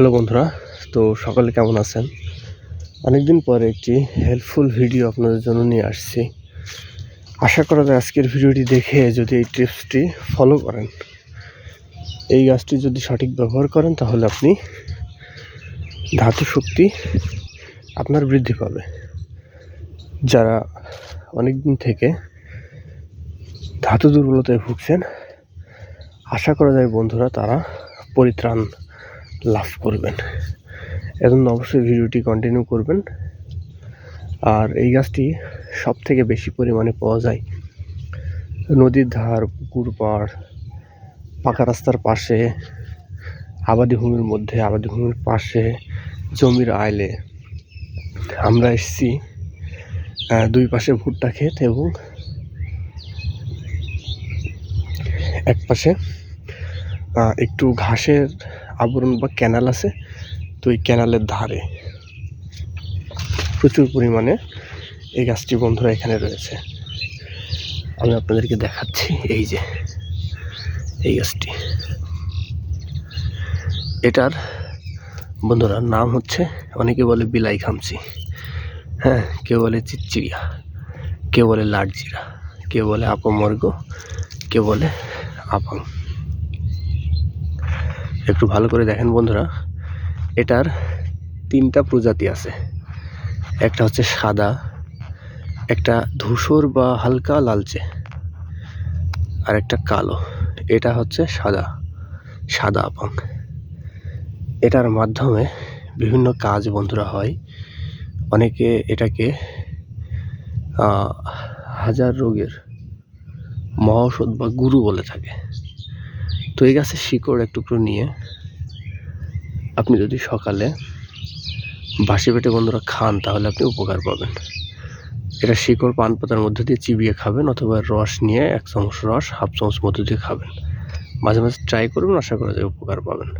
Hello বন্ধুরা, তো সকালে কেমন আছেন? অনেকদিন পরে একটি হেল্পফুল ভিডিও আপনাদের জন্য নিয়ে আসছি। আশা করা যায় আজকের ভিডিওটি দেখে যদি এই টিপসটি ফলো করেন, এই গাছটি যদি সঠিক ব্যবহার করেন, তাহলে আপনি ধাতু শক্তি আপনার বৃদ্ধি পাবে। যারা অনেকদিন থেকে ধাতু দুর্বলতায় ভুগছেন, আশা করা যায় বন্ধুরা তারা পরিত্রাণ লাভ করবেন। এজন্য অবশ্যই ভিডিওটি কন্টিনিউ করবেন। আর এই গাছটি সব থেকে বেশি পরিমাণে পাওয়া যায় নদীর ধার, পুকুর পাড়, পাকা রাস্তার পাশে, আবাদি ভূমির মধ্যে, আবাদি ভূমির পাশে, জমির আইলে। আমরা এসেছি দুই পাশে ভুট্টা ক্ষেত এবং এক পাশে একটু ঘাসের আবরণ বা ক্যানাল আছে। তো এই ক্যানালের ধারে প্রচুর পরিমাণে এই গাছটি বন্ধুরা এখানে রয়েছে। আমি আপনাদেরকে দেখাচ্ছি। এই যে এই গাছটি, এটার বন্ধুরা নাম হচ্ছে, অনেকে বলে বিলাই খামচি, হ্যাঁ, কেউ বলে চিচিড়িয়া, কেউ বলে লাটজিরা, কেউ বলে আপমর্গ, কেউ বলে আপাং। একটু ভালো করে দেখেন বন্ধুরা, এটার 3টা প্রজাতি আছে। একটা হচ্ছে সাদা, একটা ধূসর বা হালকা লালচে, আর একটা কালো। এটা হচ্ছে সাদা আপাং। এটার মাধ্যমে বিভিন্ন কাজ বন্ধুরা হয়। অনেকে এটাকে হাজার রোগের মহাঔষধ বা গুরু বলে থাকে। তো এই গাছের শিকড় এক টুকরো নিয়ে আপনি যদি সকালে বাসি পেটে বন্ধুরা খান, তাহলে আপনি উপকার পাবেন। এটা শিকড় পান পাতার মধ্যে দিয়ে চিবিয়ে খাবেন, অথবা রস নিয়ে 1 চামচ রস 1/2 চামচ মধ্যে দিয়ে খাবেন। মাঝে মাঝে ট্রাই করবেন, আশা করা যায় উপকার পাবেন।